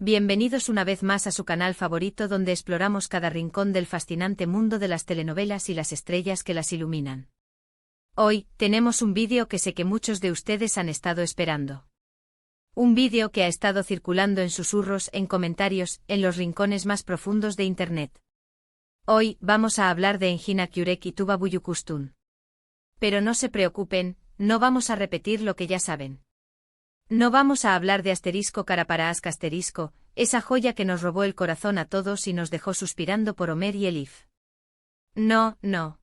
Bienvenidos una vez más a su canal favorito donde exploramos cada rincón del fascinante mundo de las telenovelas y las estrellas que las iluminan. Hoy, tenemos un vídeo que sé que muchos de ustedes han estado esperando. Un vídeo que ha estado circulando en susurros, en comentarios, en los rincones más profundos de Internet. Hoy, vamos a hablar de Engin Akyurek y Tuba Büyüküstün. Pero no se preocupen, no vamos a repetir lo que ya saben. No vamos a hablar de ****, esa joya que nos robó el corazón a todos y nos dejó suspirando por Ömer y Elif. No, no.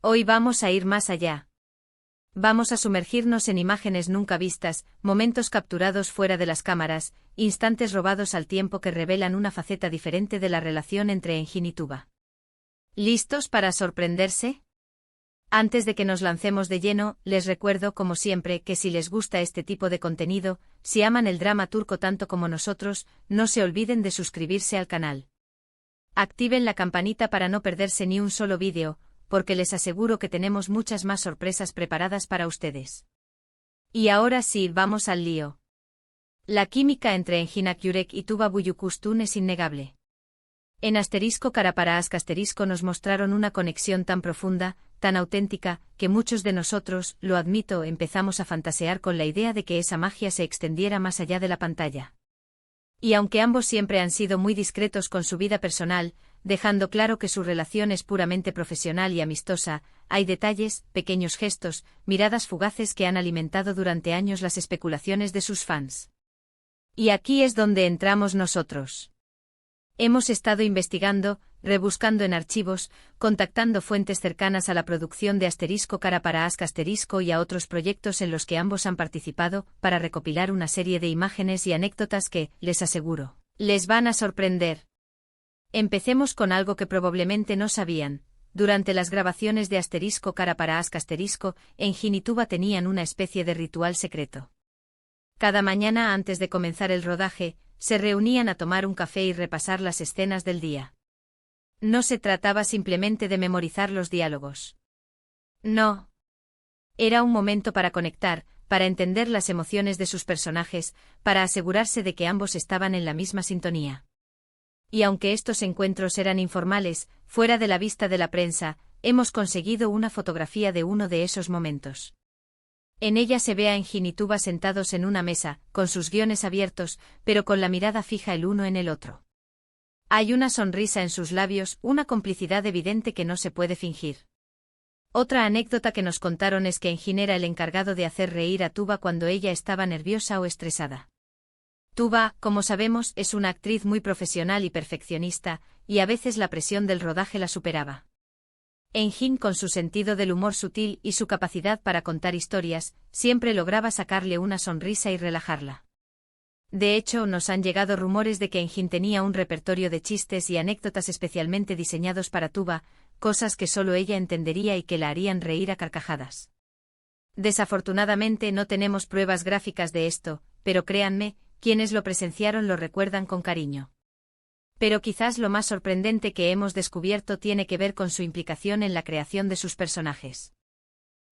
Hoy vamos a ir más allá. Vamos a sumergirnos en imágenes nunca vistas, momentos capturados fuera de las cámaras, instantes robados al tiempo que revelan una faceta diferente de la relación entre Engin y Tuba. ¿Listos para sorprenderse? Antes de que nos lancemos de lleno, les recuerdo como siempre que si les gusta este tipo de contenido, si aman el drama turco tanto como nosotros, no se olviden de suscribirse al canal. Activen la campanita para no perderse ni un solo vídeo, porque les aseguro que tenemos muchas más sorpresas preparadas para ustedes. Y ahora sí, vamos al lío. La química entre Engin Akyurek y Tuba Büyüküstün es innegable. En ***** nos mostraron una conexión tan profunda, tan auténtica, que muchos de nosotros, lo admito, empezamos a fantasear con la idea de que esa magia se extendiera más allá de la pantalla. Y aunque ambos siempre han sido muy discretos con su vida personal, dejando claro que su relación es puramente profesional y amistosa, hay detalles, pequeños gestos, miradas fugaces que han alimentado durante años las especulaciones de sus fans. Y aquí es donde entramos nosotros. Hemos estado investigando, rebuscando en archivos, contactando fuentes cercanas a la producción de ***** y a otros proyectos en los que ambos han participado, para recopilar una serie de imágenes y anécdotas que, les aseguro, les van a sorprender. Empecemos con algo que probablemente no sabían. Durante las grabaciones de ****, Engin y Tuba tenían una especie de ritual secreto. Cada mañana antes de comenzar el rodaje, se reunían a tomar un café y repasar las escenas del día. No se trataba simplemente de memorizar los diálogos. No. Era un momento para conectar, para entender las emociones de sus personajes, para asegurarse de que ambos estaban en la misma sintonía. Y aunque estos encuentros eran informales, fuera de la vista de la prensa, hemos conseguido una fotografía de uno de esos momentos. En ella se ve a Engin y Tuba sentados en una mesa, con sus guiones abiertos, pero con la mirada fija el uno en el otro. Hay una sonrisa en sus labios, una complicidad evidente que no se puede fingir. Otra anécdota que nos contaron es que Engin era el encargado de hacer reír a Tuba cuando ella estaba nerviosa o estresada. Tuba, como sabemos, es una actriz muy profesional y perfeccionista, y a veces la presión del rodaje la superaba. Engin, con su sentido del humor sutil y su capacidad para contar historias, siempre lograba sacarle una sonrisa y relajarla. De hecho, nos han llegado rumores de que Engin tenía un repertorio de chistes y anécdotas especialmente diseñados para Tuba, cosas que solo ella entendería y que la harían reír a carcajadas. Desafortunadamente no tenemos pruebas gráficas de esto, pero créanme, quienes lo presenciaron lo recuerdan con cariño. Pero quizás lo más sorprendente que hemos descubierto tiene que ver con su implicación en la creación de sus personajes.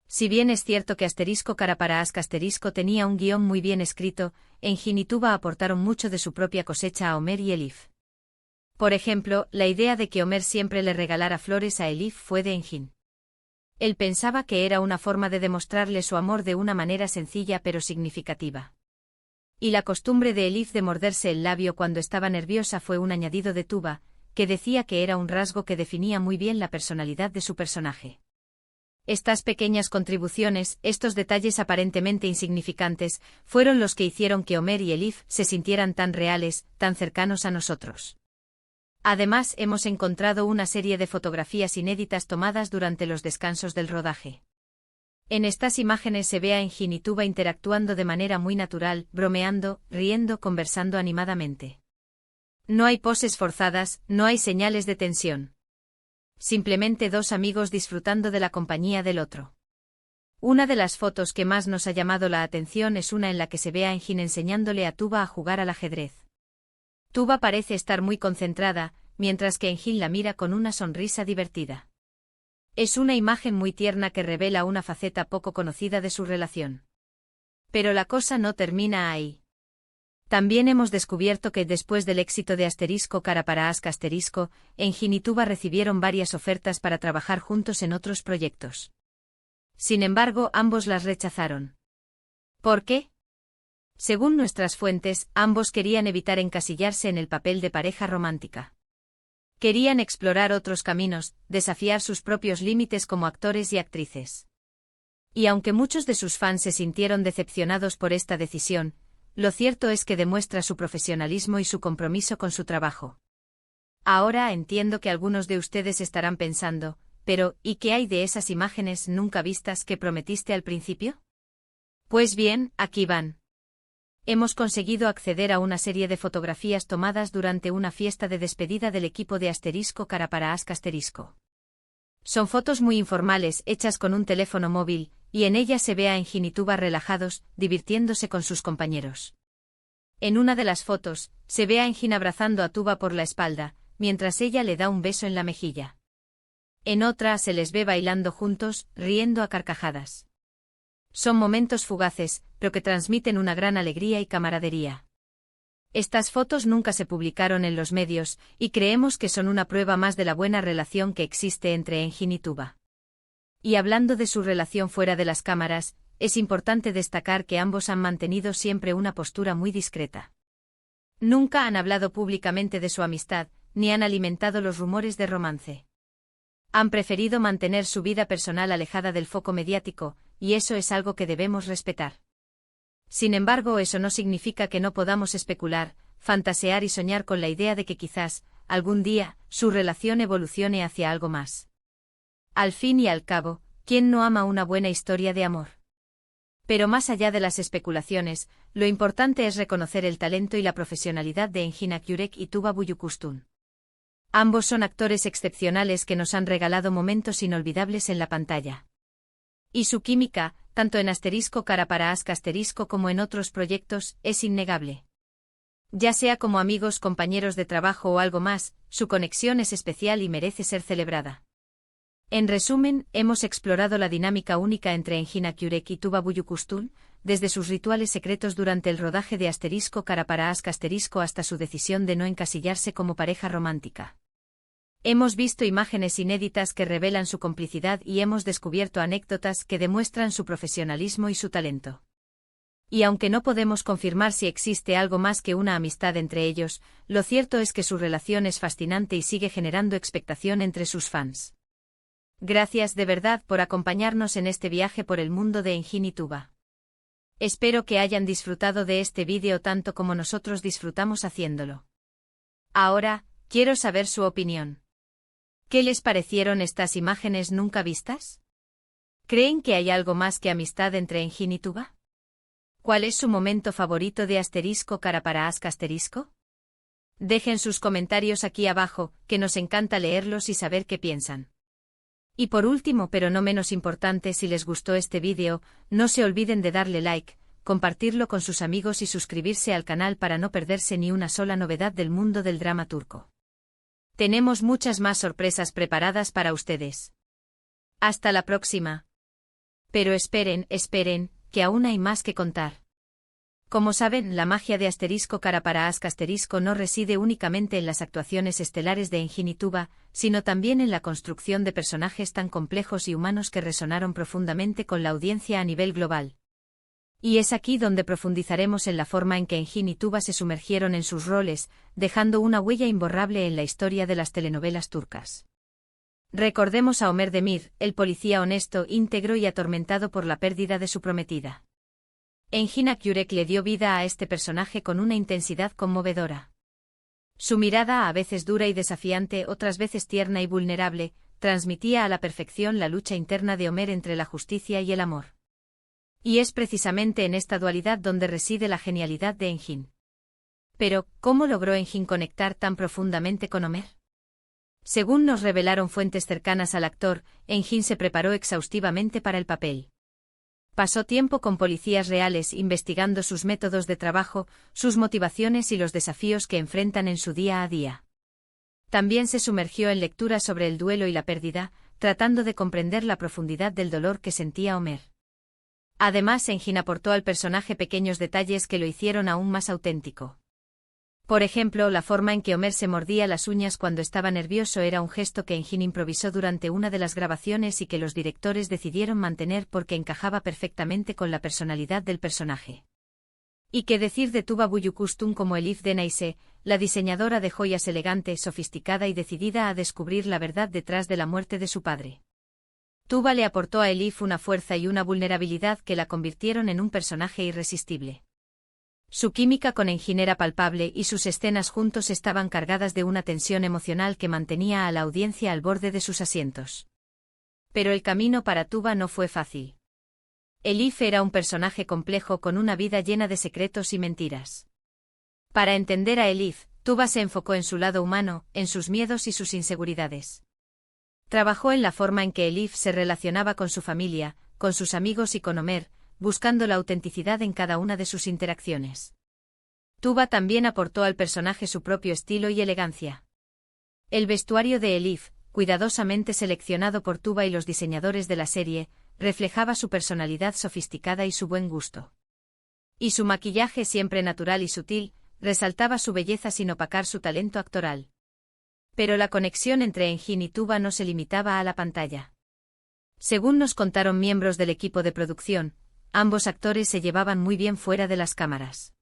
Si bien es cierto que ***** tenía un guión muy bien escrito, Engin y Tuba aportaron mucho de su propia cosecha a Ömer y Elif. Por ejemplo, la idea de que Ömer siempre le regalara flores a Elif fue de Engin. Él pensaba que era una forma de demostrarle su amor de una manera sencilla pero significativa. Y la costumbre de Elif de morderse el labio cuando estaba nerviosa fue un añadido de Tuba, que decía que era un rasgo que definía muy bien la personalidad de su personaje. Estas pequeñas contribuciones, estos detalles aparentemente insignificantes, fueron los que hicieron que Ömer y Elif se sintieran tan reales, tan cercanos a nosotros. Además, hemos encontrado una serie de fotografías inéditas tomadas durante los descansos del rodaje. En estas imágenes se ve a Engin y Tuba interactuando de manera muy natural, bromeando, riendo, conversando animadamente. No hay poses forzadas, no hay señales de tensión. Simplemente dos amigos disfrutando de la compañía del otro. Una de las fotos que más nos ha llamado la atención es una en la que se ve a Engin enseñándole a Tuba a jugar al ajedrez. Tuba parece estar muy concentrada, mientras que Engin la mira con una sonrisa divertida. Es una imagen muy tierna que revela una faceta poco conocida de su relación. Pero la cosa no termina ahí. También hemos descubierto que después del éxito de Cara para Ask, Engine y Tuba recibieron varias ofertas para trabajar juntos en otros proyectos. Sin embargo, ambos las rechazaron. ¿Por qué? Según nuestras fuentes, ambos querían evitar encasillarse en el papel de pareja romántica. Querían explorar otros caminos, desafiar sus propios límites como actores y actrices. Y aunque muchos de sus fans se sintieron decepcionados por esta decisión, lo cierto es que demuestra su profesionalismo y su compromiso con su trabajo. Ahora entiendo que algunos de ustedes estarán pensando, pero ¿y qué hay de esas imágenes nunca vistas que prometiste al principio? Pues bien, aquí van. Hemos conseguido acceder a una serie de fotografías tomadas durante una fiesta de despedida del equipo de Cara para Ask. Son fotos muy informales hechas con un teléfono móvil, y en ellas se ve a Engine y Tuba relajados, divirtiéndose con sus compañeros. En una de las fotos, se ve a Engine abrazando a Tuba por la espalda, mientras ella le da un beso en la mejilla. En otra se les ve bailando juntos, riendo a carcajadas. Son momentos fugaces, pero que transmiten una gran alegría y camaradería. Estas fotos nunca se publicaron en los medios, y creemos que son una prueba más de la buena relación que existe entre Engine y Tuba. Y hablando de su relación fuera de las cámaras, es importante destacar que ambos han mantenido siempre una postura muy discreta. Nunca han hablado públicamente de su amistad, ni han alimentado los rumores de romance. Han preferido mantener su vida personal alejada del foco mediático, y eso es algo que debemos respetar. Sin embargo, eso no significa que no podamos especular, fantasear y soñar con la idea de que quizás, algún día, su relación evolucione hacia algo más. Al fin y al cabo, ¿quién no ama una buena historia de amor? Pero más allá de las especulaciones, lo importante es reconocer el talento y la profesionalidad de Engine y Tuba Büyüküstün. Ambos son actores excepcionales que nos han regalado momentos inolvidables en la pantalla. Y su química, tanto en Cara para Ask como en otros proyectos, es innegable. Ya sea como amigos, compañeros de trabajo o algo más, su conexión es especial y merece ser celebrada. En resumen, hemos explorado la dinámica única entre Engine y Tuba Büyüküstün, desde sus rituales secretos durante el rodaje de Cara para Ask hasta su decisión de no encasillarse como pareja romántica. Hemos visto imágenes inéditas que revelan su complicidad y hemos descubierto anécdotas que demuestran su profesionalismo y su talento. Y aunque no podemos confirmar si existe algo más que una amistad entre ellos, lo cierto es que su relación es fascinante y sigue generando expectación entre sus fans. Gracias de verdad por acompañarnos en este viaje por el mundo de Engine y Tuba. Espero que hayan disfrutado de este vídeo tanto como nosotros disfrutamos haciéndolo. Ahora, quiero saber su opinión. ¿Qué les parecieron estas imágenes nunca vistas? ¿Creen que hay algo más que amistad entre Engine y Tuba? ¿Cuál es su momento favorito de Cara para Ask? Dejen sus comentarios aquí abajo, que nos encanta leerlos y saber qué piensan. Y por último, pero no menos importante, si les gustó este vídeo, no se olviden de darle like, compartirlo con sus amigos y suscribirse al canal para no perderse ni una sola novedad del mundo del drama turco. Tenemos muchas más sorpresas preparadas para ustedes. Hasta la próxima. Pero esperen, que aún hay más que contar. Como saben, la magia de Cara para Ask no reside únicamente en las actuaciones estelares de Engine y Tuba, sino también en la construcción de personajes tan complejos y humanos que resonaron profundamente con la audiencia a nivel global. Y es aquí donde profundizaremos en la forma en que Engine y Tuba se sumergieron en sus roles, dejando una huella imborrable en la historia de las telenovelas turcas. Recordemos a Ömer Demir, el policía honesto, íntegro y atormentado por la pérdida de su prometida. Engine le dio vida a este personaje con una intensidad conmovedora. Su mirada, a veces dura y desafiante, otras veces tierna y vulnerable, transmitía a la perfección la lucha interna de Ömer entre la justicia y el amor. Y es precisamente en esta dualidad donde reside la genialidad de Engine. Pero, ¿cómo logró Engine conectar tan profundamente con Ömer? Según nos revelaron fuentes cercanas al actor, Engine se preparó exhaustivamente para el papel. Pasó tiempo con policías reales investigando sus métodos de trabajo, sus motivaciones y los desafíos que enfrentan en su día a día. También se sumergió en lecturas sobre el duelo y la pérdida, tratando de comprender la profundidad del dolor que sentía Ömer. Además, Engin aportó al personaje pequeños detalles que lo hicieron aún más auténtico. Por ejemplo, la forma en que Homer se mordía las uñas cuando estaba nervioso era un gesto que Engin improvisó durante una de las grabaciones y que los directores decidieron mantener porque encajaba perfectamente con la personalidad del personaje. ¿Y qué decir de Tuba Büyüküstün como Elif Denayse, la diseñadora de joyas elegante, sofisticada y decidida a descubrir la verdad detrás de la muerte de su padre? Tuba le aportó a Elif una fuerza y una vulnerabilidad que la convirtieron en un personaje irresistible. Su química con Engin era palpable y sus escenas juntos estaban cargadas de una tensión emocional que mantenía a la audiencia al borde de sus asientos. Pero el camino para Tuba no fue fácil. Elif era un personaje complejo con una vida llena de secretos y mentiras. Para entender a Elif, Tuba se enfocó en su lado humano, en sus miedos y sus inseguridades. Trabajó en la forma en que Elif se relacionaba con su familia, con sus amigos y con Homer, buscando la autenticidad en cada una de sus interacciones. Tuba también aportó al personaje su propio estilo y elegancia. El vestuario de Elif, cuidadosamente seleccionado por Tuba y los diseñadores de la serie, reflejaba su personalidad sofisticada y su buen gusto. Y su maquillaje, siempre natural y sutil, resaltaba su belleza sin opacar su talento actoral. Pero la conexión entre Engin y Tuba no se limitaba a la pantalla. Según nos contaron miembros del equipo de producción, ambos actores se llevaban muy bien fuera de las cámaras.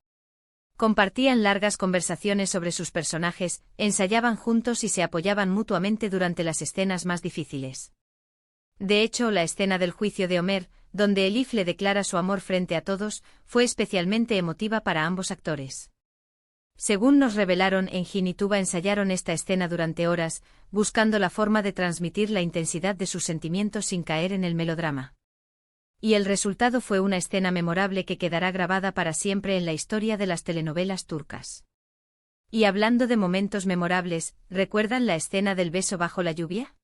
Compartían largas conversaciones sobre sus personajes, ensayaban juntos y se apoyaban mutuamente durante las escenas más difíciles. De hecho, la escena del juicio de Homer, donde Elif le declara su amor frente a todos, fue especialmente emotiva para ambos actores. Según nos revelaron, Engin y Tuba ensayaron esta escena durante horas, buscando la forma de transmitir la intensidad de sus sentimientos sin caer en el melodrama. Y el resultado fue una escena memorable que quedará grabada para siempre en la historia de las telenovelas turcas. Y hablando de momentos memorables, ¿recuerdan la escena del beso bajo la lluvia?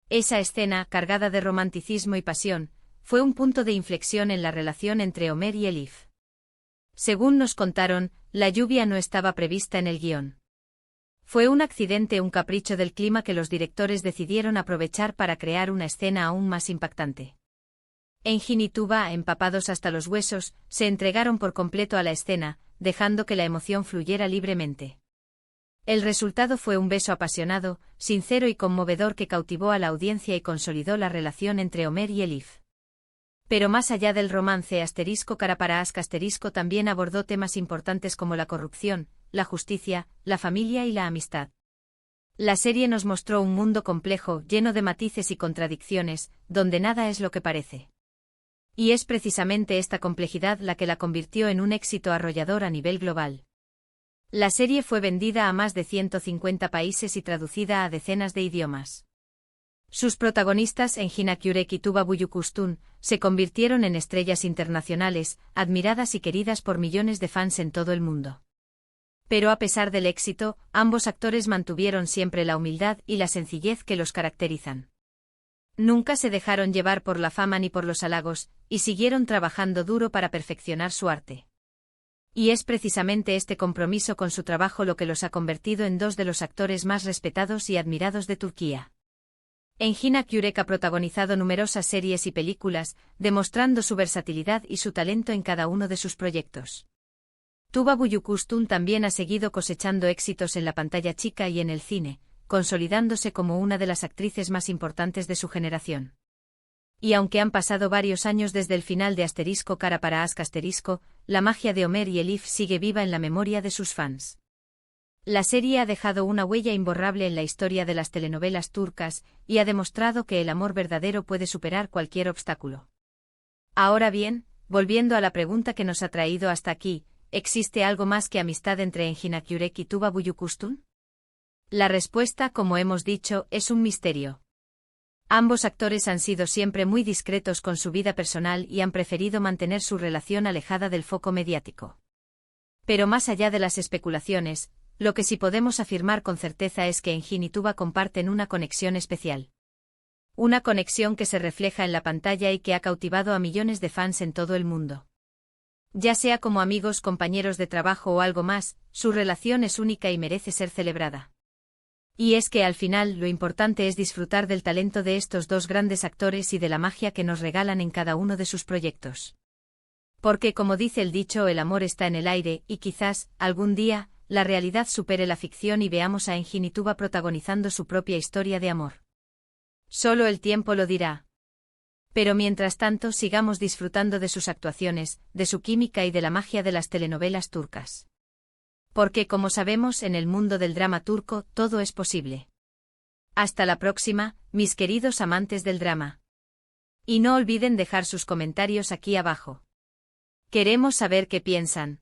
Esa escena, cargada de romanticismo y pasión, fue un punto de inflexión en la relación entre Homer y Elif. Según nos contaron, la lluvia no estaba prevista en el guión. Fue un accidente, un capricho del clima que los directores decidieron aprovechar para crear una escena aún más impactante. Engin y Tuba, empapados hasta los huesos, se entregaron por completo a la escena, dejando que la emoción fluyera libremente. El resultado fue un beso apasionado, sincero y conmovedor que cautivó a la audiencia y consolidó la relación entre Homer y Elif. Pero más allá del romance, *Kara para Ask* también abordó temas importantes como la corrupción, la justicia, la familia y la amistad. La serie nos mostró un mundo complejo, lleno de matices y contradicciones, donde nada es lo que parece. Y es precisamente esta complejidad la que la convirtió en un éxito arrollador a nivel global. La serie fue vendida a más de 150 países y traducida a decenas de idiomas. Sus protagonistas, Engin Akyurek y Tuba Büyüküstün, se convirtieron en estrellas internacionales, admiradas y queridas por millones de fans en todo el mundo. Pero a pesar del éxito, ambos actores mantuvieron siempre la humildad y la sencillez que los caracterizan. Nunca se dejaron llevar por la fama ni por los halagos, y siguieron trabajando duro para perfeccionar su arte. Y es precisamente este compromiso con su trabajo lo que los ha convertido en dos de los actores más respetados y admirados de Turquía. Engin Akyurek ha protagonizado numerosas series y películas, demostrando su versatilidad y su talento en cada uno de sus proyectos. Tuba Büyüküstün también ha seguido cosechando éxitos en la pantalla chica y en el cine, consolidándose como una de las actrices más importantes de su generación. Y aunque han pasado varios años desde el final de *Kara para Ask*, la magia de Homer y Elif sigue viva en la memoria de sus fans. La serie ha dejado una huella imborrable en la historia de las telenovelas turcas y ha demostrado que el amor verdadero puede superar cualquier obstáculo. Ahora bien, volviendo a la pregunta que nos ha traído hasta aquí, ¿existe algo más que amistad entre Engin Akyurek y Tuba Büyüküstün? La respuesta, como hemos dicho, es un misterio. Ambos actores han sido siempre muy discretos con su vida personal y han preferido mantener su relación alejada del foco mediático. Pero más allá de las especulaciones, lo que sí podemos afirmar con certeza es que Engin y Tuba comparten una conexión especial. Una conexión que se refleja en la pantalla y que ha cautivado a millones de fans en todo el mundo. Ya sea como amigos, compañeros de trabajo o algo más, su relación es única y merece ser celebrada. Y es que al final lo importante es disfrutar del talento de estos dos grandes actores y de la magia que nos regalan en cada uno de sus proyectos. Porque como dice el dicho, el amor está en el aire, y quizás, algún día, la realidad supere la ficción y veamos a Engin y Tuba protagonizando su propia historia de amor. Solo el tiempo lo dirá. Pero mientras tanto sigamos disfrutando de sus actuaciones, de su química y de la magia de las telenovelas turcas. Porque como sabemos, en el mundo del drama turco todo es posible. Hasta la próxima, mis queridos amantes del drama. Y no olviden dejar sus comentarios aquí abajo. Queremos saber qué piensan.